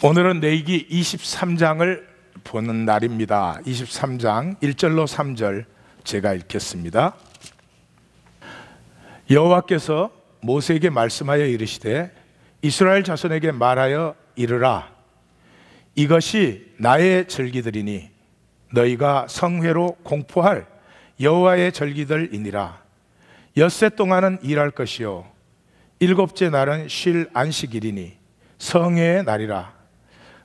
오늘은 레위기 23장을 보는 날입니다. 23장 1절로 3절 제가 읽겠습니다. 여호와께서 모세에게 말씀하여 이르시되 이스라엘 자손에게 말하여 이르라. 이것이 나의 절기들이니 너희가 성회로 공포할 여호와의 절기들이니라. 엿새 동안은 일할 것이요 일곱째 날은 쉴 안식일이니 성회의 날이라.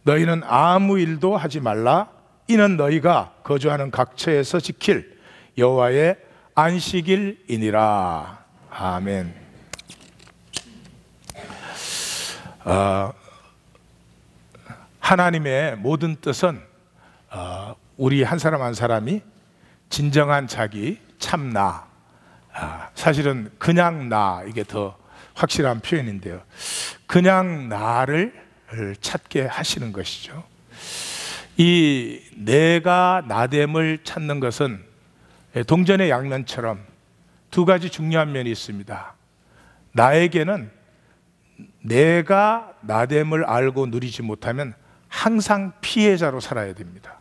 너희는 아무 일도 하지 말라. 이는 너희가 거주하는 각처에서 지킬 여호와의 안식일이니라. 아멘. 하나님의 모든 뜻은 우리 한 사람 한 사람이 진정한 자기, 참 나, 사실은 그냥 나, 이게 더 확실한 표현인데요. 그냥 나를 찾게 하시는 것이죠. 이 내가 나됨을 찾는 것은 동전의 양면처럼 두 가지 중요한 면이 있습니다. 나에게는 내가 나됨을 알고 누리지 못하면 항상 피해자로 살아야 됩니다.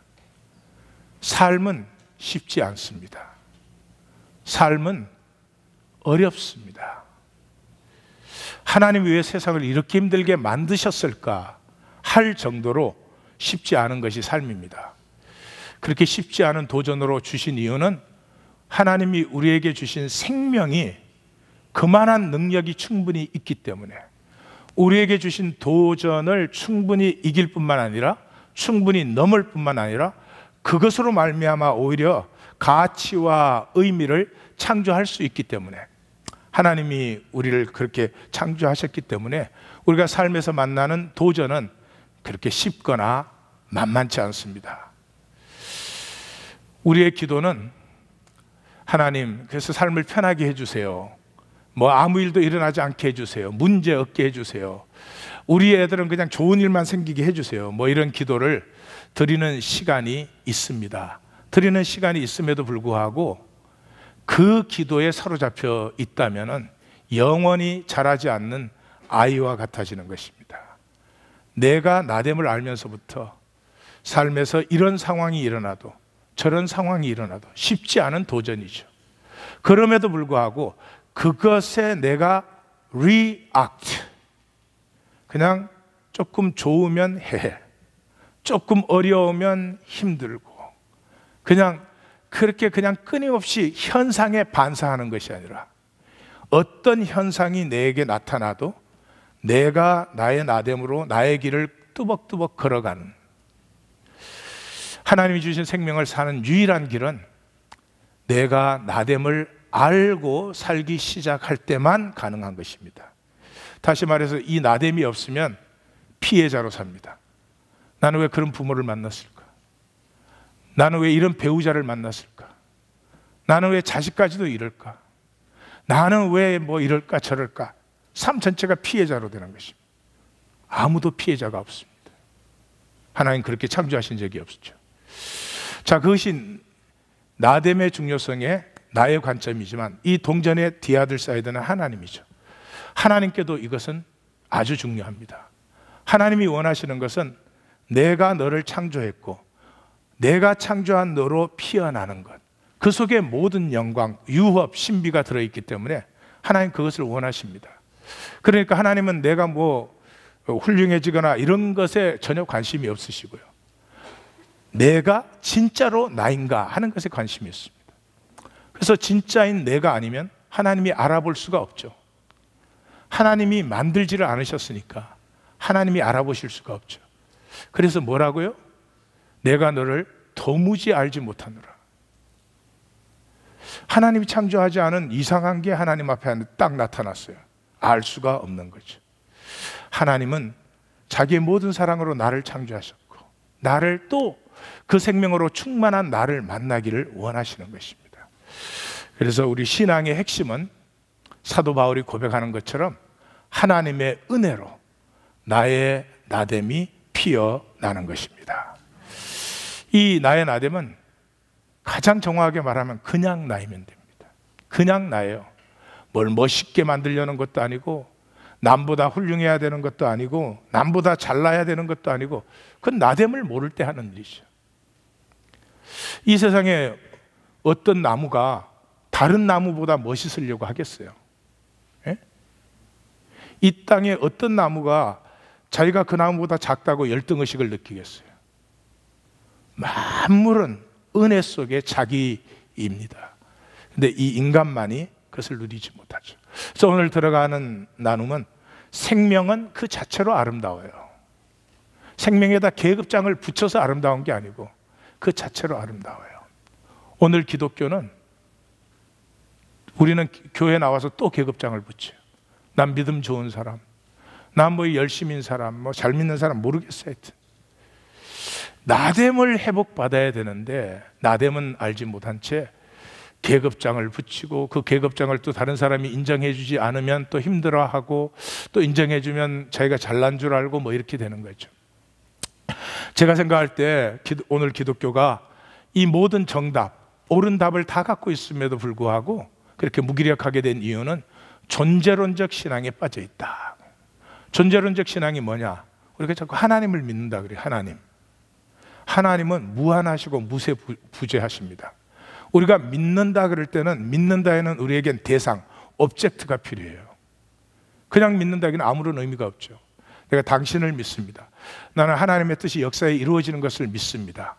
삶은 쉽지 않습니다. 삶은 어렵습니다. 하나님이 왜 세상을 이렇게 힘들게 만드셨을까 할 정도로 쉽지 않은 것이 삶입니다. 그렇게 쉽지 않은 도전으로 주신 이유는 하나님이 우리에게 주신 생명이 그만한 능력이 충분히 있기 때문에, 우리에게 주신 도전을 충분히 이길 뿐만 아니라 충분히 넘을 뿐만 아니라 그것으로 말미암아 오히려 가치와 의미를 창조할 수 있기 때문에, 하나님이 우리를 그렇게 창조하셨기 때문에 우리가 삶에서 만나는 도전은 그렇게 쉽거나 만만치 않습니다. 우리의 기도는 하나님, 그래서 삶을 편하게 해주세요. 뭐 아무 일도 일어나지 않게 해주세요. 문제 없게 해주세요. 우리 애들은 그냥 좋은 일만 생기게 해주세요. 뭐 이런 기도를 드리는 시간이 있습니다. 드리는 시간이 있음에도 불구하고 그 기도에 사로잡혀 있다면 영원히 자라지 않는 아이와 같아지는 것입니다. 내가 나됨을 알면서부터 삶에서 이런 상황이 일어나도 저런 상황이 일어나도 쉽지 않은 도전이죠. 그럼에도 불구하고 그것에 내가 react, 그냥 조금 좋으면 해, 조금 어려우면 힘들고, 그냥 그렇게 그냥 끊임없이 현상에 반사하는 것이 아니라 어떤 현상이 내게 나타나도 내가 나의 나됨으로 나의 길을 뚜벅뚜벅 걸어가는, 하나님이 주신 생명을 사는 유일한 길은 내가 나됨을 알고 살기 시작할 때만 가능한 것입니다. 다시 말해서 이 나됨이 없으면 피해자로 삽니다. 나는 왜 그런 부모를 만났을까? 나는 왜 이런 배우자를 만났을까? 나는 왜 자식까지도 이럴까? 나는 왜 뭐 이럴까 저럴까? 삶 전체가 피해자로 되는 것입니다. 아무도 피해자가 없습니다. 하나님 그렇게 창조하신 적이 없죠. 자, 그것이 나됨의 중요성에 나의 관점이지만 이 동전의 디아들사이드는 하나님이죠. 하나님께도 이것은 아주 중요합니다. 하나님이 원하시는 것은 내가 너를 창조했고 내가 창조한 너로 피어나는 것, 그 속에 모든 영광, 유업, 신비가 들어있기 때문에 하나님 그것을 원하십니다. 그러니까 하나님은 내가 뭐 훌륭해지거나 이런 것에 전혀 관심이 없으시고요, 내가 진짜로 나인가 하는 것에 관심이 있습니다. 그래서 진짜인 내가 아니면 하나님이 알아볼 수가 없죠. 하나님이 만들지를 않으셨으니까 하나님이 알아보실 수가 없죠. 그래서 뭐라고요? 내가 너를 도무지 알지 못하노라. 하나님이 창조하지 않은 이상한 게 하나님 앞에 딱 나타났어요. 알 수가 없는 거죠. 하나님은 자기의 모든 사랑으로 나를 창조하셨고 나를 또 그 생명으로 충만한 나를 만나기를 원하시는 것입니다. 그래서 우리 신앙의 핵심은 사도 바울이 고백하는 것처럼 하나님의 은혜로 나의 나됨이 피어나는 것입니다. 이 나의 나됨은 가장 정확하게 말하면 그냥 나이면 됩니다. 그냥 나예요. 뭘 멋있게 만들려는 것도 아니고 남보다 훌륭해야 되는 것도 아니고 남보다 잘나야 되는 것도 아니고, 그건 나됨을 모를 때 하는 일이죠. 이 세상에 어떤 나무가 다른 나무보다 멋있으려고 하겠어요? 예? 이 땅에 어떤 나무가 자기가 그 나무보다 작다고 열등의식을 느끼겠어요? 만물은 은혜 속에 자기입니다. 근데 이 인간만이 그것을 누리지 못하죠. 그래서 오늘 들어가는 나눔은 생명은 그 자체로 아름다워요. 생명에다 계급장을 붙여서 아름다운 게 아니고 그 자체로 아름다워요. 오늘 기독교는 우리는 교회 나와서 또 계급장을 붙여요. 난 믿음 좋은 사람, 난 뭐 열심인 사람, 뭐 잘 믿는 사람 모르겠어요. 하여튼 나됨을 회복받아야 되는데 나됨은 알지 못한 채 계급장을 붙이고, 그 계급장을 또 다른 사람이 인정해 주지 않으면 또 힘들어하고, 또 인정해 주면 자기가 잘난 줄 알고 뭐 이렇게 되는 거죠. 제가 생각할 때 오늘 기독교가 이 모든 정답, 옳은 답을 다 갖고 있음에도 불구하고 그렇게 무기력하게 된 이유는 존재론적 신앙에 빠져 있다. 존재론적 신앙이 뭐냐? 우리가 자꾸 하나님을 믿는다 그래요. 하나님은 무한하시고 무세부재하십니다. 우리가 믿는다 그럴 때는 믿는다에는 우리에겐 대상, 오브젝트가 필요해요. 그냥 믿는다기는 아무런 의미가 없죠. 내가 당신을 믿습니다. 나는 하나님의 뜻이 역사에 이루어지는 것을 믿습니다.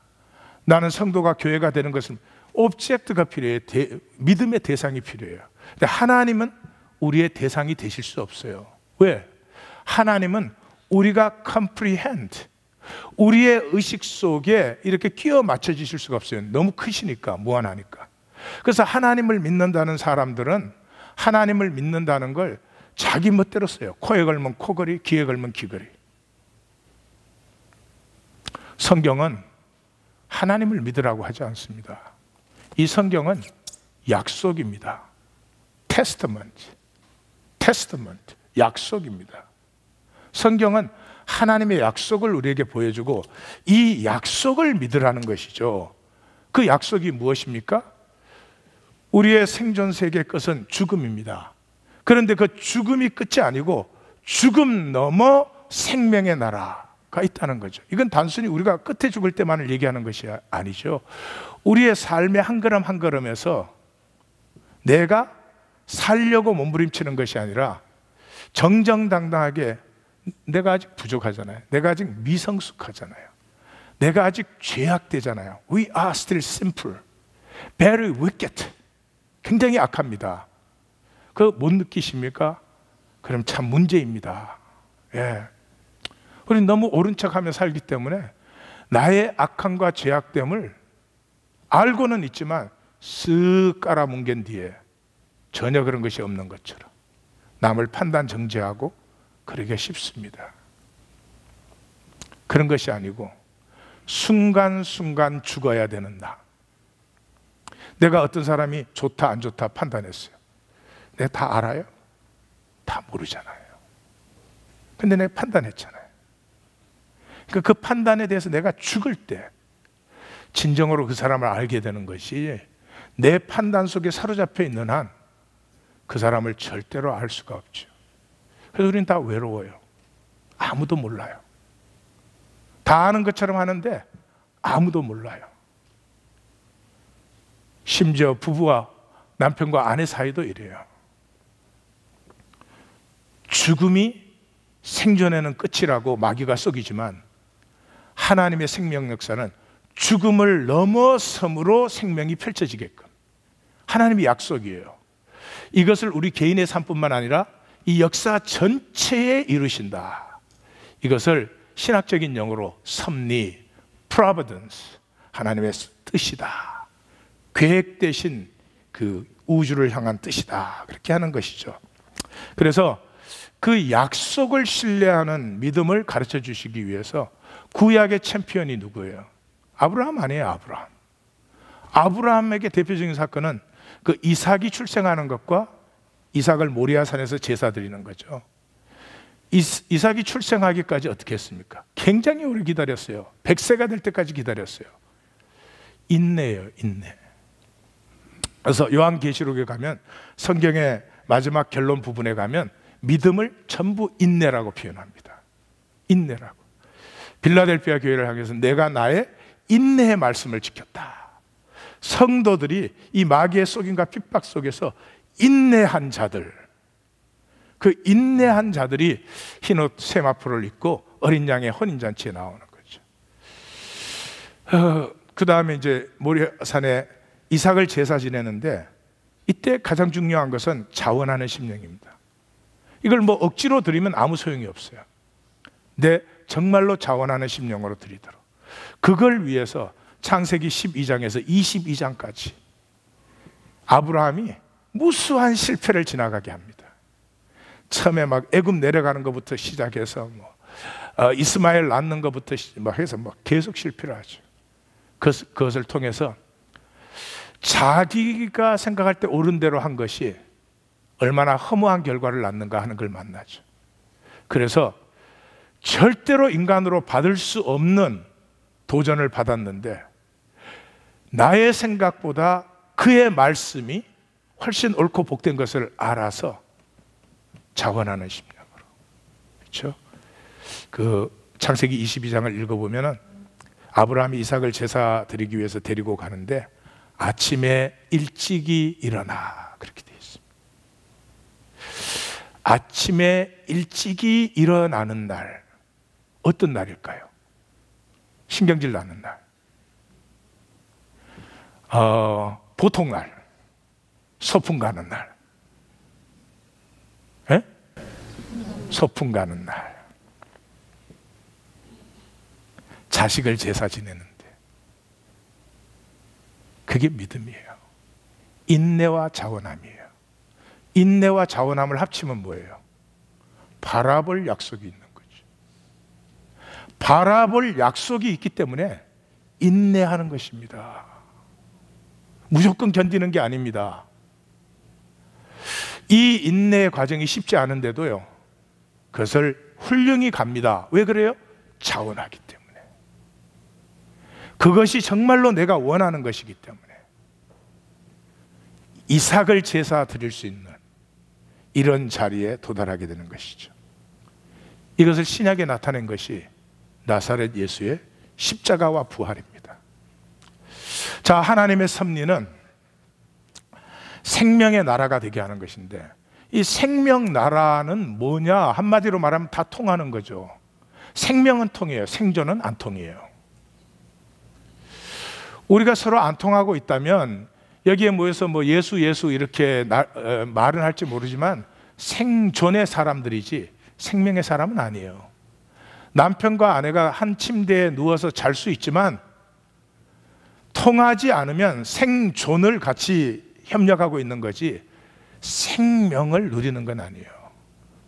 나는 성도가 교회가 되는 것을, 오브젝트가 필요해요. 믿음의 대상이 필요해요. 근데 하나님은 우리의 대상이 되실 수 없어요. 왜? 하나님은 우리가 comprehend, 우리의 의식 속에 이렇게 끼워 맞춰지실 수가 없어요. 너무 크시니까, 무한하니까. 그래서 하나님을 믿는다는 사람들은 하나님을 믿는다는 걸 자기 멋대로 써요. 코에 걸면 코걸이, 귀에 걸면 귀걸이. 성경은 하나님을 믿으라고 하지 않습니다. 이 성경은 약속입니다. 테스트먼트, 약속입니다. 성경은 하나님의 약속을 우리에게 보여주고 이 약속을 믿으라는 것이죠. 그 약속이 무엇입니까? 우리의 생존 세계의 끝은 죽음입니다. 그런데 그 죽음이 끝이 아니고 죽음 넘어 생명의 나라가 있다는 거죠. 이건 단순히 우리가 끝에 죽을 때만을 얘기하는 것이 아니죠. 우리의 삶의 한 걸음 한 걸음에서 내가 살려고 몸부림치는 것이 아니라 정정당당하게, 내가 아직 부족하잖아요. 내가 아직 미성숙하잖아요. 내가 아직 죄악되잖아요. We are still simple, very wicked. 굉장히 악합니다. 그거 못 느끼십니까? 그럼 참 문제입니다. 예. 우리 너무 옳은 척하며 살기 때문에 나의 악함과 죄악됨을 알고는 있지만 쓱 깔아뭉갠 뒤에 전혀 그런 것이 없는 것처럼 남을 판단 정죄하고 그러기가 쉽습니다. 그런 것이 아니고 순간순간 죽어야 되는 나. 내가 어떤 사람이 좋다 안 좋다 판단했어요. 내가 다 알아요? 다 모르잖아요. 근데 내가 판단했잖아요. 그러니까 그 판단에 대해서 내가 죽을 때 진정으로 그 사람을 알게 되는 것이, 내 판단 속에 사로잡혀 있는 한 그 사람을 절대로 알 수가 없죠. 그래서 우리는 다 외로워요. 아무도 몰라요. 다 아는 것처럼 하는데 아무도 몰라요. 심지어 부부와 남편과 아내 사이도 이래요. 죽음이 생존에는 끝이라고 마귀가 속이지만 하나님의 생명 역사는 죽음을 넘어섬으로 생명이 펼쳐지게끔 하나님의 약속이에요. 이것을 우리 개인의 삶뿐만 아니라 이 역사 전체에 이루신다. 이것을 신학적인 용어로 섭리, providence, 하나님의 뜻이다, 계획되신 그 우주를 향한 뜻이다, 그렇게 하는 것이죠. 그래서 그 약속을 신뢰하는 믿음을 가르쳐 주시기 위해서 구약의 챔피언이 누구예요? 아브라함 아니에요. 아브라함에게 대표적인 사건은 그 이삭이 출생하는 것과 이삭을 모리아산에서 제사 드리는 거죠. 이삭이 출생하기까지 어떻게 했습니까? 굉장히 오래 기다렸어요. 100세가 될 때까지 기다렸어요. 인내예요, 인내. 그래서 요한계시록에 가면, 성경의 마지막 결론 부분에 가면 믿음을 전부 인내라고 표현합니다. 인내라고. 빌라델피아 교회를 향해서 내가 나의 인내의 말씀을 지켰다. 성도들이 이 마귀의 속임과 핍박 속에서 인내한 자들, 그 인내한 자들이 흰옷 세마포를 입고 어린 양의 혼인잔치에 나오는 거죠. 그 다음에 이제 모리아산에 이삭을 제사 지내는데, 이때 가장 중요한 것은 자원하는 심령입니다. 이걸 뭐 억지로 드리면 아무 소용이 없어요. 근데 정말로 자원하는 심령으로 드리도록, 그걸 위해서 창세기 12장에서 22장까지 아브라함이 무수한 실패를 지나가게 합니다. 처음에 막 애굽 내려가는 것부터 시작해서 이스마엘 낳는 것부터 해서 계속 실패를 하죠. 그것을 통해서 자기가 생각할 때 옳은 대로 한 것이 얼마나 허무한 결과를 낳는가 하는 걸 만나죠. 그래서 절대로 인간으로 받을 수 없는 도전을 받았는데, 나의 생각보다 그의 말씀이 훨씬 옳고 복된 것을 알아서 자원하는 심령으로. 그렇죠? 그 창세기 22장을 읽어보면은 아브라함이 이삭을 제사 드리기 위해서 데리고 가는데, 아침에 일찍이 일어나, 그렇게 되어 있습니다. 아침에 일찍이 일어나는 날, 어떤 날일까요? 신경질 나는 날, 보통 날, 소풍 가는 날, 소풍 가는 날, 자식을 제사 지내는데, 그게 믿음이에요. 인내와 자원함이에요. 인내와 자원함을 합치면 뭐예요? 바라볼 약속이 있는 거죠. 바라볼 약속이 있기 때문에 인내하는 것입니다. 무조건 견디는 게 아닙니다. 이 인내의 과정이 쉽지 않은데도요, 그것을 훌륭히 갑니다. 왜 그래요? 자원하기 때문에. 그것이 정말로 내가 원하는 것이기 때문에. 이삭을 제사 드릴 수 있는 이런 자리에 도달하게 되는 것이죠. 이것을 신약에 나타낸 것이 나사렛 예수의 십자가와 부활입니다. 자, 하나님의 섭리는 생명의 나라가 되게 하는 것인데, 이 생명 나라는 뭐냐? 한마디로 말하면 다 통하는 거죠. 생명은 통해요. 생존은 안 통해요. 우리가 서로 안 통하고 있다면 여기에 모여서 예수 이렇게 말은 할지 모르지만 생존의 사람들이지 생명의 사람은 아니에요. 남편과 아내가 한 침대에 누워서 잘 수 있지만 통하지 않으면 생존을 같이 협력하고 있는 거지 생명을 누리는 건 아니에요.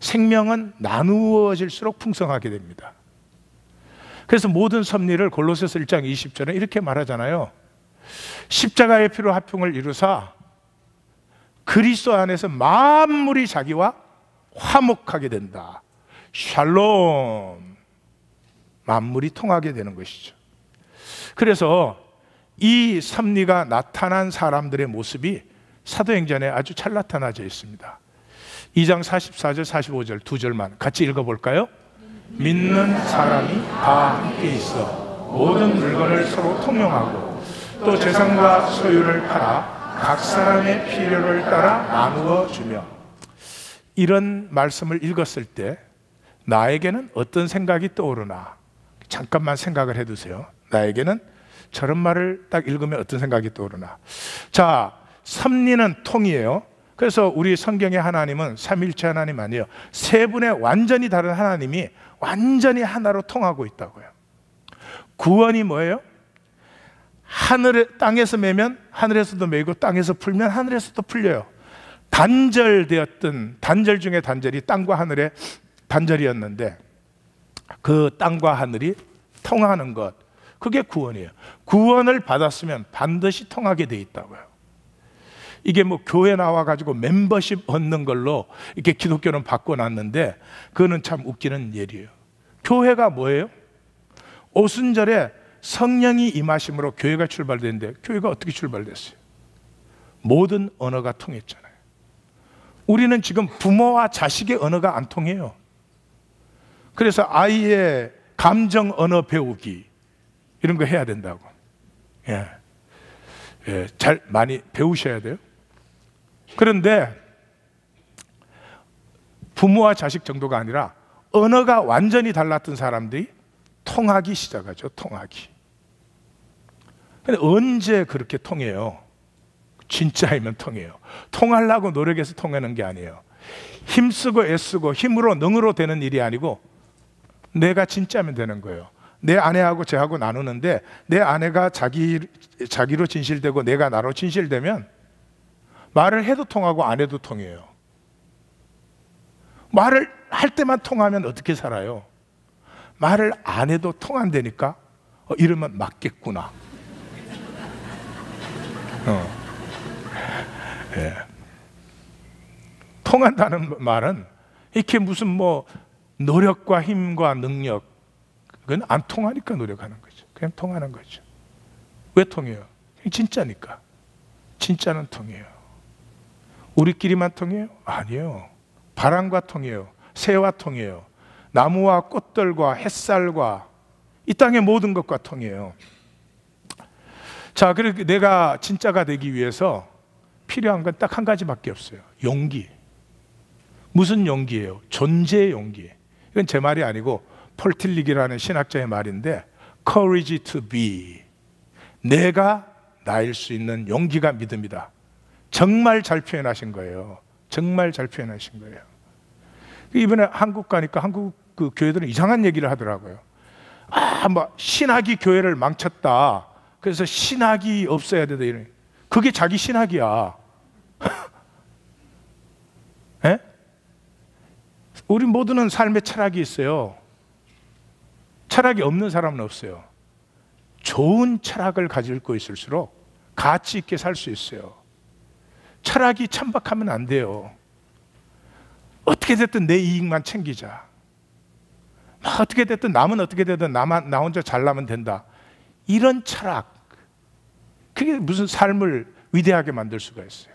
생명은 나누어질수록 풍성하게 됩니다. 그래서 모든 섭리를 골로새서 1장 20절에 이렇게 말하잖아요. 십자가의 피로 화평을 이루사 그리스도 안에서 만물이 자기와 화목하게 된다. 샬롬. 만물이 통하게 되는 것이죠. 그래서 이 섭리가 나타난 사람들의 모습이 사도행전에 아주 잘 나타나져 있습니다. 2장 44절 45절 두 절만 같이 읽어볼까요? 믿는 사람이 다 함께 있어 모든 물건을 서로 통용하고 또 재산과 소유를 팔아 각 사람의 필요를 따라 나누어 주며. 이런 말씀을 읽었을 때 나에게는 어떤 생각이 떠오르나 잠깐만 생각을 해두세요. 나에게는 저런 말을 딱 읽으면 어떤 생각이 떠오르나. 자, 섭리는 통이에요. 그래서 우리 성경의 하나님은 삼위일체 하나님 아니에요. 세 분의 완전히 다른 하나님이 완전히 하나로 통하고 있다고요. 구원이 뭐예요? 땅에서 매면 하늘에서도 매고 땅에서 풀면 하늘에서도 풀려요. 단절되었던 단절 중에 단절이 땅과 하늘의 단절이었는데 그 땅과 하늘이 통하는 것, 그게 구원이에요. 구원을 받았으면 반드시 통하게 돼 있다고요. 이게 교회 나와가지고 멤버십 얻는 걸로 이렇게 기독교는 바꿔놨는데 그거는 참 웃기는 예이에요. 교회가 뭐예요? 오순절에 성령이 임하심으로 교회가 출발됐는데 교회가 어떻게 출발됐어요? 모든 언어가 통했잖아요. 우리는 지금 부모와 자식의 언어가 안 통해요. 그래서 아이의 감정 언어 배우기 이런 거 해야 된다고. 예. 예, 잘 많이 배우셔야 돼요. 그런데 부모와 자식 정도가 아니라 언어가 완전히 달랐던 사람들이 통하기 시작하죠. 통하기. 근데 언제 그렇게 통해요? 진짜이면 통해요. 통하려고 노력해서 통하는 게 아니에요. 힘쓰고 애쓰고 힘으로 능으로 되는 일이 아니고 내가 진짜면 되는 거예요. 내 아내하고 쟤하고 나누는데 내 아내가 자기로 진실되고 내가 나로 진실되면 말을 해도 통하고 안 해도 통해요. 말을 할 때만 통하면 어떻게 살아요? 말을 안 해도 통한다니까 이러면 맞겠구나. 예. 통한다는 말은 이렇게 무슨 뭐 노력과 힘과 능력 그건 안 통하니까 노력하는 거죠. 그냥 통하는 거죠. 왜 통해요? 진짜니까. 진짜는 통해요. 우리끼리만 통해요? 아니에요. 바람과 통해요. 새와 통해요. 나무와 꽃들과 햇살과 이 땅의 모든 것과 통해요. 자, 그렇게 내가 진짜가 되기 위해서 필요한 건 딱 한 가지밖에 없어요. 용기. 무슨 용기예요? 존재의 용기. 이건 제 말이 아니고 폴 틸릭이라는 신학자의 말인데 courage to be. 내가 나일 수 있는 용기가 믿음이다. 정말 잘 표현하신 거예요. 정말 잘 표현하신 거예요. 이번에 한국 가니까 한국 그 교회들은 이상한 얘기를 하더라고요. 뭐 신학이 교회를 망쳤다. 그래서 신학이 없어야 된다. 이런. 그게 자기 신학이야. 예? 우리 모두는 삶의 철학이 있어요. 철학이 없는 사람은 없어요. 좋은 철학을 가지고 있을수록 가치 있게 살 수 있어요. 철학이 천박하면 안 돼요. 어떻게 됐든 내 이익만 챙기자. 어떻게 됐든 남은 어떻게 되든 나 혼자 잘나면 된다. 이런 철학, 그게 무슨 삶을 위대하게 만들 수가 있어요.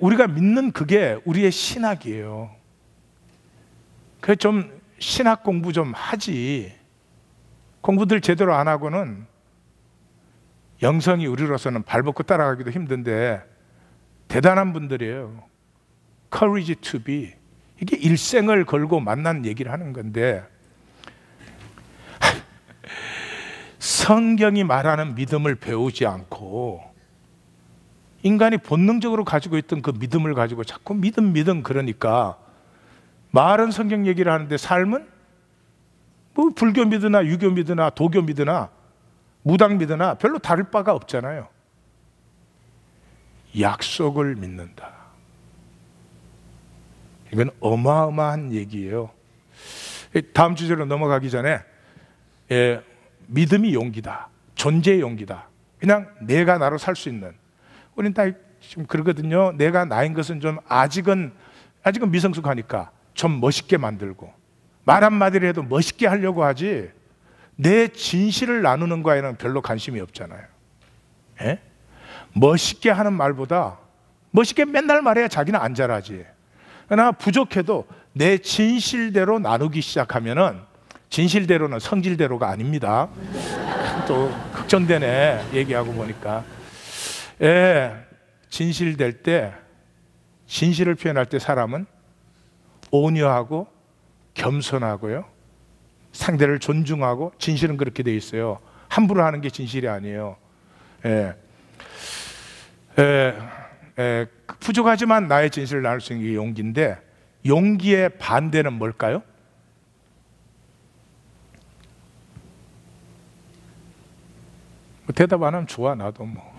우리가 믿는 그게 우리의 신학이에요. 그래서 좀 신학 공부 좀 하지. 공부들 제대로 안 하고는 영성이 우리로서는 발벗고 따라가기도 힘든데 대단한 분들이에요. Courage to be. 이게 일생을 걸고 만난 얘기를 하는 건데 성경이 말하는 믿음을 배우지 않고 인간이 본능적으로 가지고 있던 그 믿음을 가지고 자꾸 믿음 그러니까 말은 성경 얘기를 하는데 삶은 뭐 불교 믿으나 유교 믿으나 도교 믿으나 무당 믿으나 별로 다를 바가 없잖아요. 약속을 믿는다. 이건 어마어마한 얘기예요. 다음 주제로 넘어가기 전에 믿음이 용기다. 존재의 용기다. 그냥 내가 나로 살 수 있는. 우리는 다 지금 그러거든요. 내가 나인 것은 좀 아직은 미성숙하니까 좀 멋있게 만들고 말 한마디를 해도 멋있게 하려고 하지 내 진실을 나누는 거에는 별로 관심이 없잖아요. 예? 멋있게 하는 말보다 멋있게 맨날 말해야 자기는 안 잘하지. 그러나 부족해도 내 진실대로 나누기 시작하면은 진실대로는 성질대로가 아닙니다. 또 걱정되네 얘기하고 보니까. 진실될 때 진실을 표현할 때 사람은 온유하고 겸손하고요. 상대를 존중하고 진실은 그렇게 돼 있어요. 함부로 하는 게 진실이 아니에요. 부족하지만 나의 진실을 나눌 수 있는 게 용기인데 용기의 반대는 뭘까요? 대답 안 하면 좋아 나도 뭐.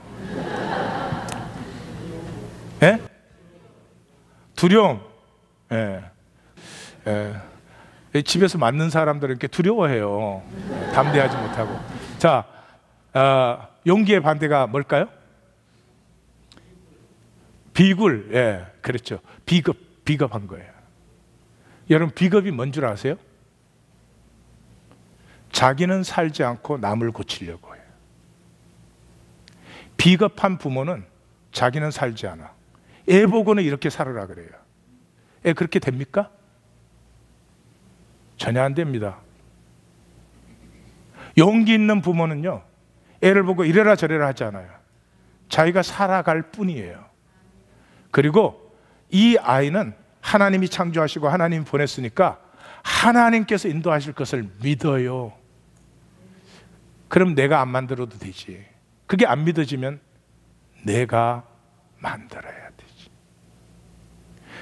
두려움. 집에서 맞는 사람들은 이렇게 두려워해요. 담대하지 못하고. 자, 용기의 반대가 뭘까요? 비굴. 그렇죠. 비겁한 거예요. 여러분 비겁이 뭔 줄 아세요? 자기는 살지 않고 남을 고치려고 해요. 비겁한 부모는 자기는 살지 않아. 애 보고는 이렇게 살아라 그래요. 애 그렇게 됩니까? 전혀 안 됩니다. 용기 있는 부모는요, 애를 보고 이래라 저래라 하지 않아요. 자기가 살아갈 뿐이에요. 그리고 이 아이는 하나님이 창조하시고 하나님이 보냈으니까 하나님께서 인도하실 것을 믿어요. 그럼 내가 안 만들어도 되지. 그게 안 믿어지면 내가 만들어야 되지.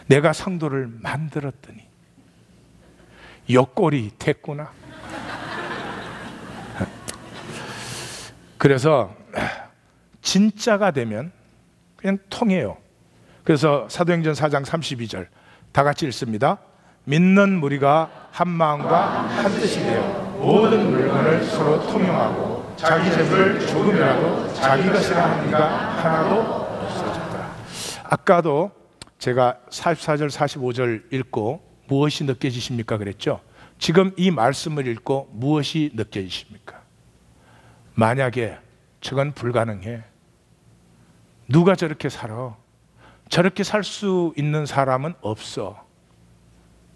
내가 성도를 만들었더니 옆골이 됐구나. 그래서 진짜가 되면 그냥 통해요. 그래서 사도행전 4장 32절 다 같이 읽습니다. 믿는 무리가 한 마음과 한 뜻이 되어 모든 물건을 서로 통용하고 자기 재물을 조금이라도 자기 것이라 하는 이가 하나도 없어졌더라. 아까도 제가 44절 45절 읽고 무엇이 느껴지십니까 그랬죠? 지금 이 말씀을 읽고 무엇이 느껴지십니까? 만약에 저건 불가능해. 누가 저렇게 살아? 저렇게 살 수 있는 사람은 없어.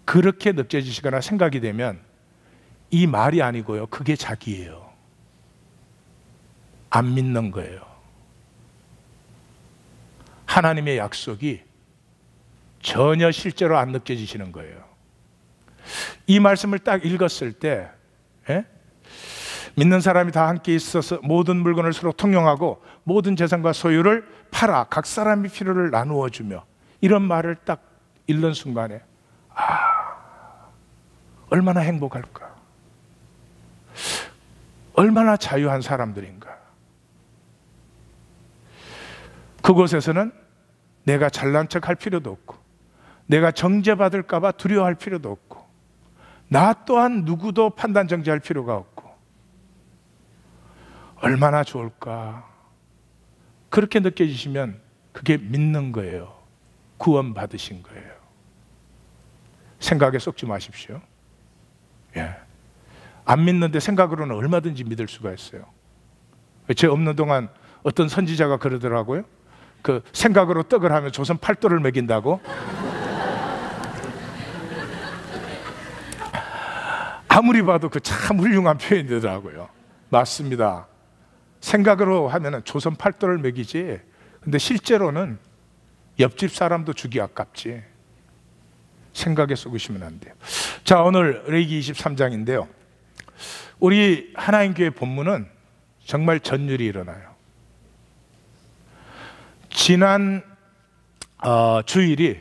그렇게 느껴지시거나 생각이 되면 이 말이 아니고요, 그게 자기예요. 안 믿는 거예요. 하나님의 약속이 전혀 실제로 안 느껴지시는 거예요. 이 말씀을 딱 읽었을 때 믿는 사람이 다 함께 있어서 모든 물건을 서로 통용하고 모든 재산과 소유를 팔아 각 사람의 필요를 나누어 주며, 이런 말을 딱 읽는 순간에 얼마나 행복할까, 얼마나 자유한 사람들인가. 그곳에서는 내가 잘난 척할 필요도 없고 내가 정죄받을까 봐 두려워할 필요도 없고 나 또한 누구도 판단 정죄할 필요가 없고 얼마나 좋을까. 그렇게 느껴지시면 그게 믿는 거예요. 구원 받으신 거예요. 생각에 쏙지 마십시오. 안 믿는데 생각으로는 얼마든지 믿을 수가 있어요. 제 없는 동안 어떤 선지자가 그러더라고요. 그 생각으로 떡을 하면 조선 팔도를 먹인다고. 아무리 봐도 그 참 훌륭한 표현이더라고요. 맞습니다. 생각으로 하면 조선 팔도를 먹이지, 근데 실제로는 옆집 사람도 주기 아깝지. 생각에 속으시면 안 돼요. 자, 오늘 레위기 23장인데요. 우리 하나님교회 본문은 정말 전율이 일어나요. 지난 주일이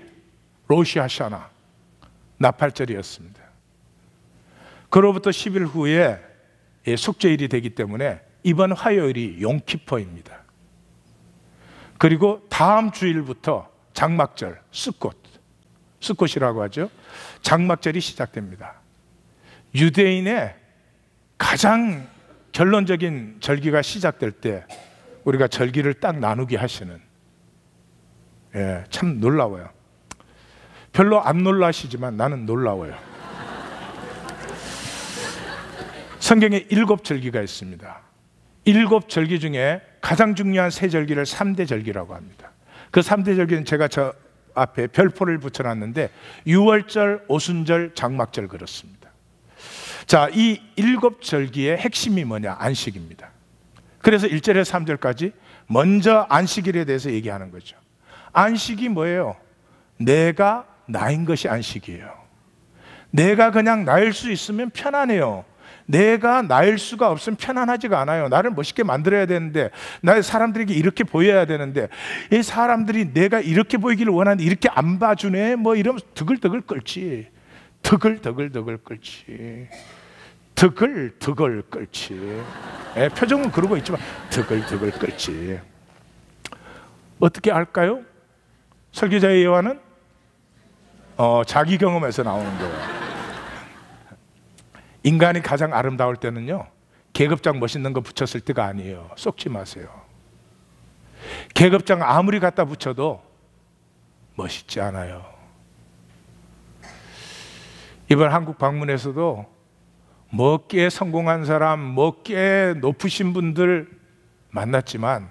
로시 하샤나 나팔절이었습니다. 그로부터 10일 후에 숙제일이 되기 때문에 이번 화요일이 용키퍼입니다. 그리고 다음 주일부터 장막절, 스콧이라고 하죠. 장막절이 시작됩니다. 유대인의 가장 결론적인 절기가 시작될 때 우리가 절기를 딱 나누게 하시는, 참 놀라워요. 별로 안 놀라시지만 나는 놀라워요. 성경에 7절기가 있습니다. 7절기 중에 가장 중요한 3절기를 3대 절기라고 합니다. 그 3대 절기는 제가 저 앞에 별표를 붙여놨는데 유월절, 오순절, 장막절 그렇습니다. 자, 이 7절기의 핵심이 뭐냐? 안식입니다. 그래서 1절에서 3절까지 먼저 안식일에 대해서 얘기하는 거죠. 안식이 뭐예요? 내가 나인 것이 안식이에요. 내가 그냥 나일 수 있으면 편안해요. 내가 나일 수가 없으면 편안하지가 않아요. 나를 멋있게 만들어야 되는데, 나의 사람들에게 이렇게 보여야 되는데, 이 사람들이 내가 이렇게 보이기를 원하는데 이렇게 안 봐주네, 뭐 이러면서 드글드글 끓지. 드글드글 끓지. 드글드글 끓지. 표정은 그러고 있지만 드글드글 끓지. 어떻게 알까요? 설교자의 예화는 자기 경험에서 나오는 거예요. 인간이 가장 아름다울 때는요, 계급장 멋있는 거 붙였을 때가 아니에요. 속지 마세요. 계급장 아무리 갖다 붙여도 멋있지 않아요. 이번 한국 방문에서도 멋게 성공한 사람, 멋게 높으신 분들 만났지만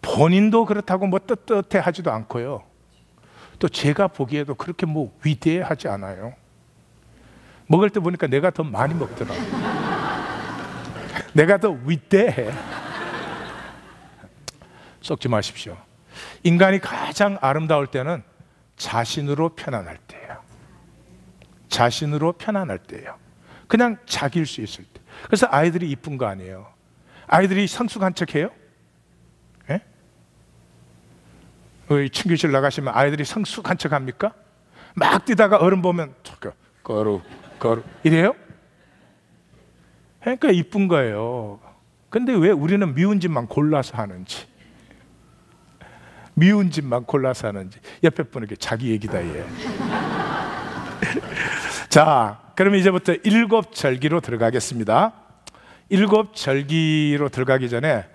본인도 그렇다고 뭐 떳떳해 하지도 않고요. 또 제가 보기에도 그렇게 뭐 위대하지 않아요. 먹을 때 보니까 내가 더 많이 먹더라. 내가 더 위대해. 썩지 마십시오. 인간이 가장 아름다울 때는 자신으로 편안할 때예요. 자신으로 편안할 때예요. 그냥 자기일 수 있을 때. 그래서 아이들이 이쁜 거 아니에요. 아이들이 성숙한 척해요? 예? 친교실 나가시면 아이들이 성숙한 척 합니까? 막 뛰다가 어른 보면 거루 이래요? 그러니까 이쁜 거예요. 근데 왜 우리는 미운 짓만 골라서 하는지, 미운 짓만 골라서 하는지. 옆에 분에게 자기 얘기다 얘. 자, 그럼 이제부터 일곱 절기로 들어가겠습니다. 일곱 절기로 들어가기 전에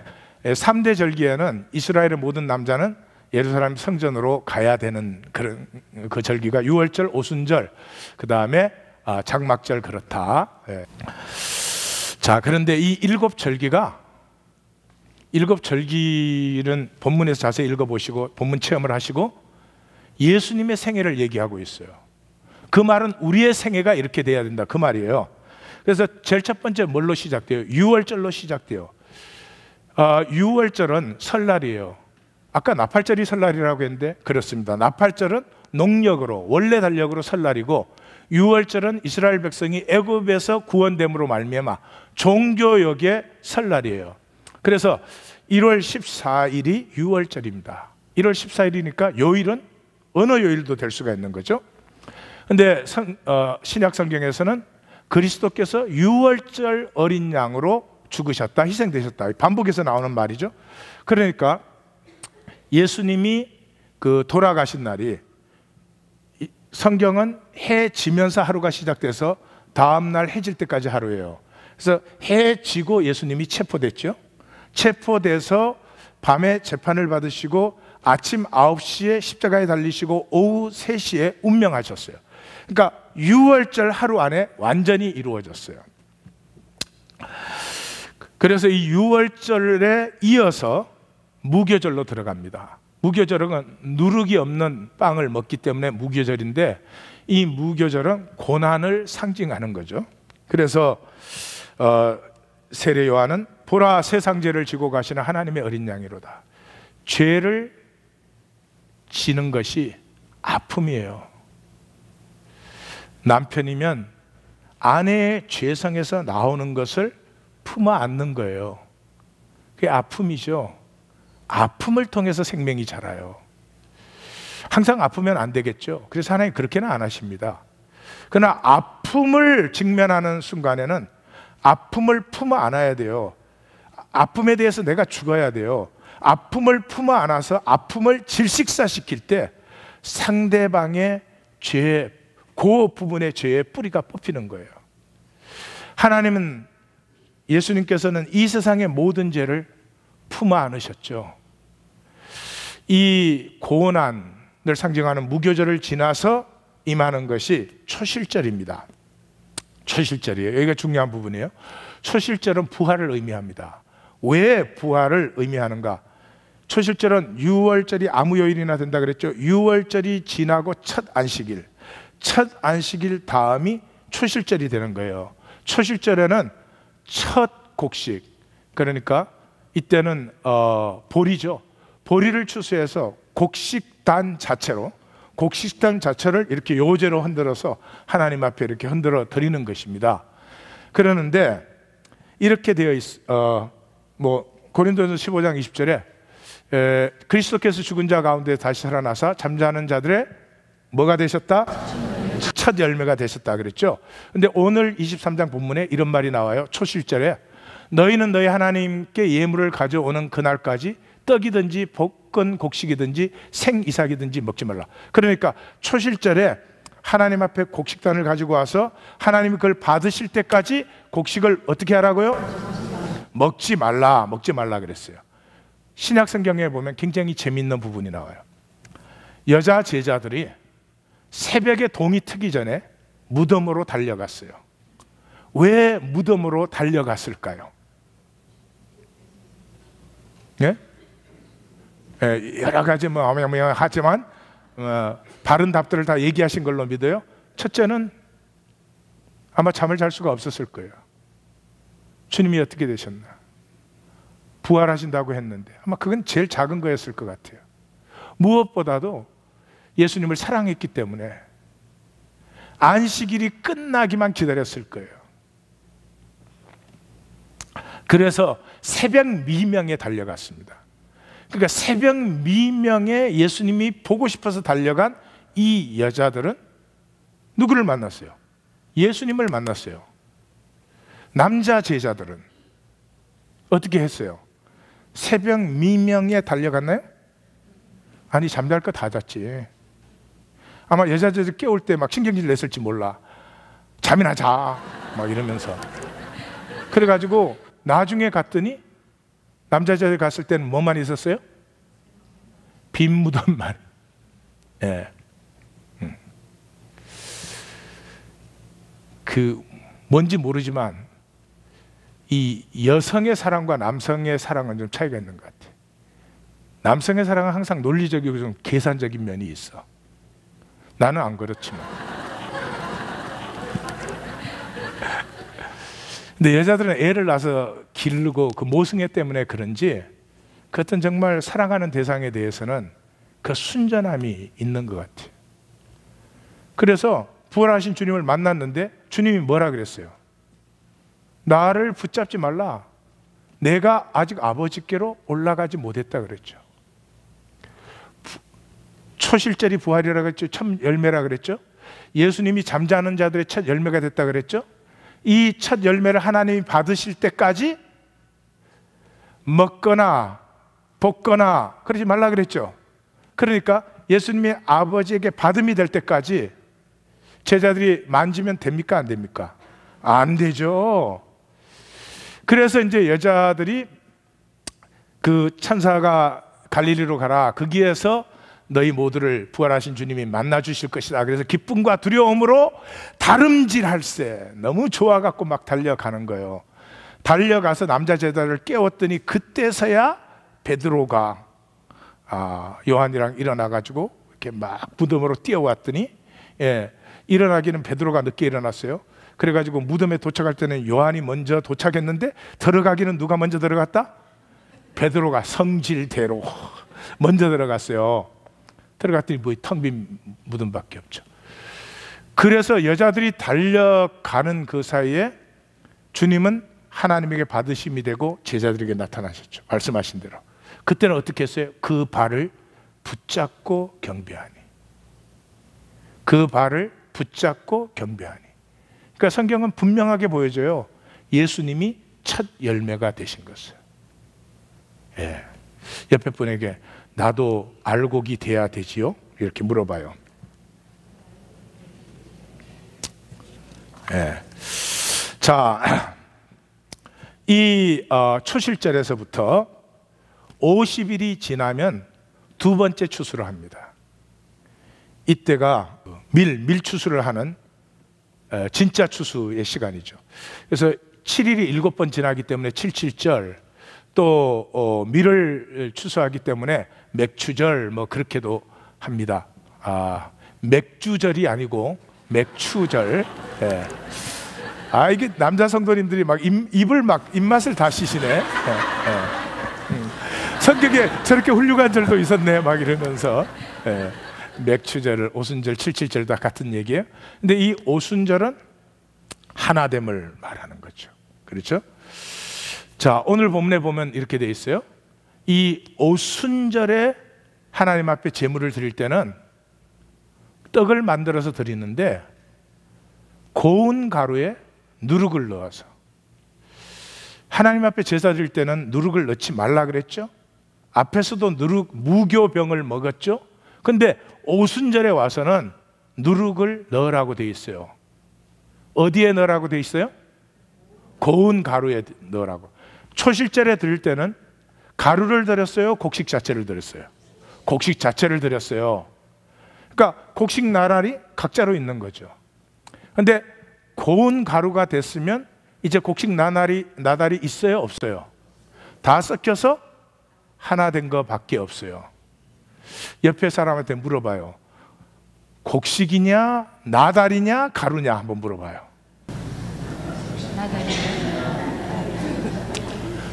3대 절기에는 이스라엘의 모든 남자는 예루살렘 성전으로 가야 되는 그런 그 절기가 유월절, 오순절, 그 다음에 장막절 그렇다. 예. 자, 그런데 이 일곱 절기는 본문에서 자세히 읽어보시고 본문 체험을 하시고 예수님의 생애를 얘기하고 있어요. 그 말은 우리의 생애가 이렇게 돼야 된다 그 말이에요. 그래서 제일 첫 번째 뭘로 시작돼요? 유월절로 시작돼요. 유월절은 설날이에요. 아까 나팔절이 설날이라고 했는데 그렇습니다. 나팔절은 농력으로, 원래 달력으로 설날이고, 유월절은 이스라엘 백성이 애굽에서 구원됨으로 말미암아 종교역의 설날이에요. 그래서 1월 14일이 유월절입니다. 1월 14일이니까 요일은 어느 요일도 될 수가 있는 거죠. 근데 신약 성경에서는 그리스도께서 유월절 어린 양으로 죽으셨다, 희생되셨다, 반복해서 나오는 말이죠. 그러니까 예수님이 그 돌아가신 날이, 성경은 해 지면서 하루가 시작돼서 다음 날 해질 때까지 하루예요. 그래서 해 지고 예수님이 체포됐죠. 체포돼서 밤에 재판을 받으시고 아침 9시에 십자가에 달리시고 오후 3시에 운명하셨어요. 그러니까 유월절 하루 안에 완전히 이루어졌어요. 그래서 이 유월절에 이어서 무교절로 들어갑니다. 무교절은 누룩이 없는 빵을 먹기 때문에 무교절인데, 이 무교절은 고난을 상징하는 거죠. 그래서 세례 요한은 보라, 세상 죄를 지고 가시는 하나님의 어린 양이로다. 죄를 지는 것이 아픔이에요. 남편이면 아내의 죄성에서 나오는 것을 품어 안는 거예요. 그게 아픔이죠. 아픔을 통해서 생명이 자라요. 항상 아프면 안 되겠죠. 그래서 하나님 그렇게는 안 하십니다. 그러나 아픔을 직면하는 순간에는 아픔을 품어 안아야 돼요. 아픔에 대해서 내가 죽어야 돼요. 아픔을 품어 안아서 아픔을 질식사시킬 때 상대방의 죄, 그 부분의 죄의 뿌리가 뽑히는 거예요. 하나님은, 예수님께서는 이 세상의 모든 죄를 품어 안으셨죠. 이 고난을 상징하는 무교절을 지나서 임하는 것이 초실절입니다. 초실절이에요. 여기가 중요한 부분이에요. 초실절은 부활을 의미합니다. 왜 부활을 의미하는가? 초실절은 유월절이 아무 요일이나 된다 그랬죠. 유월절이 지나고 첫 안식일, 첫 안식일 다음이 초실절이 되는 거예요. 초실절에는 첫 곡식, 그러니까 이때는 보리죠. 보리를 추수해서 곡식단 자체를 이렇게 요제로 흔들어서 하나님 앞에 이렇게 흔들어 드리는 것입니다. 그러는데 이렇게 되어 고린도전서 15장 20절에 그리스도께서 죽은 자 가운데 다시 살아나사 잠자는 자들의 뭐가 되셨다? 첫 열매가 되셨다 그랬죠. 근데 오늘 23장 본문에 이런 말이 나와요. 초실절에 너희는 너희 하나님께 예물을 가져오는 그날까지 떡이든지 볶은 곡식이든지 생이삭이든지 먹지 말라. 그러니까 초실절에 하나님 앞에 곡식단을 가지고 와서 하나님이 그걸 받으실 때까지 곡식을 어떻게 하라고요? 먹지 말라 그랬어요. 신약 성경에 보면 굉장히 재미있는 부분이 나와요. 여자 제자들이 새벽에 동이 트기 전에 무덤으로 달려갔어요. 왜 무덤으로 달려갔을까요? 예? 여러 가지 뭐 하지만 바른 답들을 다 얘기하신 걸로 믿어요. 첫째는 아마 잠을 잘 수가 없었을 거예요. 주님이 어떻게 되셨나? 부활하신다고 했는데 아마 그건 제일 작은 거였을 것 같아요. 무엇보다도 예수님을 사랑했기 때문에 안식일이 끝나기만 기다렸을 거예요. 그래서 새벽 미명에 달려갔습니다. 그러니까 새벽 미명에 예수님이 보고 싶어서 달려간 이 여자들은 누구를 만났어요? 예수님을 만났어요. 남자 제자들은 어떻게 했어요? 새벽 미명에 달려갔나요? 아니, 잠잘 거 다 잤지. 아마 여자들 깨울 때 막 신경질 냈을지 몰라. 잠이나 자 막 이러면서. 그래가지고 나중에 갔더니 남자들 갔을 때는 뭐만 있었어요? 빈 무덤만. 예. 그 뭔지 모르지만 이 여성의 사랑과 남성의 사랑은 좀 차이가 있는 것 같아요. 남성의 사랑은 항상 논리적이고 좀 계산적인 면이 있어. 나는 안 그렇지만. 근데 여자들은 애를 낳아서 기르고 그 모성애 때문에 그런지 그 어떤 정말 사랑하는 대상에 대해서는 그 순전함이 있는 것 같아요. 그래서 부활하신 주님을 만났는데 주님이 뭐라 그랬어요? 나를 붙잡지 말라. 내가 아직 아버지께로 올라가지 못했다 그랬죠. 초실절이 부활이라고 했죠. 첫 열매라 그랬죠. 예수님이 잠자는 자들의 첫 열매가 됐다 그랬죠. 이 첫 열매를 하나님이 받으실 때까지 먹거나 볶거나 그러지 말라 그랬죠. 그러니까 예수님이 아버지에게 받음이 될 때까지 제자들이 만지면 됩니까? 안 됩니까? 안 되죠. 그래서 이제 여자들이 그 천사가 갈릴리로 가라. 거기에서 너희 모두를 부활하신 주님이 만나 주실 것이다. 그래서 기쁨과 두려움으로 다름질할세. 너무 좋아갖고 막 달려가는 거예요. 달려가서 남자 제자를 깨웠더니 그때서야 베드로가 요한이랑 일어나가지고 이렇게 막 무덤으로 뛰어왔더니 일어나기는 베드로가 늦게 일어났어요. 그래가지고 무덤에 도착할 때는 요한이 먼저 도착했는데 들어가기는 누가 먼저 들어갔다? 베드로가 성질대로 먼저 들어갔어요. 들어갔더니 뭐 텅 빈 무덤밖에 없죠. 그래서 여자들이 달려가는 그 사이에 주님은 하나님에게 받으심이 되고 제자들에게 나타나셨죠. 말씀하신 대로. 그때는 어떻게 했어요? 그 발을 붙잡고 경배하니. 그 발을 붙잡고 경배하니. 그러니까 성경은 분명하게 보여줘요. 예수님이 첫 열매가 되신 것을. 옆에 분에게 나도 알곡이 돼야 되지요? 이렇게 물어봐요. 자, 이 초실절에서부터 50일이 지나면 두 번째 추수를 합니다. 이때가 밀추수를 하는 진짜 추수의 시간이죠. 그래서 7일이 7번 지나기 때문에 77절, 또 밀을 추수하기 때문에 맥추절 뭐 그렇게도 합니다. 맥주절이 아니고 맥추절. 이게 남자 성도님들이 막 입맛을 다 시시네. 성격에 저렇게 훌륭한 절도 있었네 막 이러면서. 맥추절, 오순절, 77절 다 같은 얘기예요. 근데 이 오순절은 하나됨을 말하는 거죠. 그렇죠? 자, 오늘 본문에 보면 이렇게 돼 있어요. 이 오순절에 하나님 앞에 제물을 드릴 때는 떡을 만들어서 드리는데 고운 가루에 누룩을 넣어서. 하나님 앞에 제사 드릴 때는 누룩을 넣지 말라 그랬죠. 앞에서도 무교병을 먹었죠. 근데 오순절에 와서는 누룩을 넣으라고 돼 있어요. 어디에 넣으라고 돼 있어요? 고운 가루에 넣으라고. 초실절에 드릴 때는 가루를 드렸어요? 곡식 자체를 드렸어요? 곡식 자체를 드렸어요. 그러니까 곡식 나날이 각자로 있는 거죠. 근데 고운 가루가 됐으면 이제 곡식 나날이 있어요? 없어요? 다 섞여서 하나 된 거밖에 없어요. 옆에 사람한테 물어봐요. 곡식이냐, 나달이냐, 가루냐 한번 물어봐요.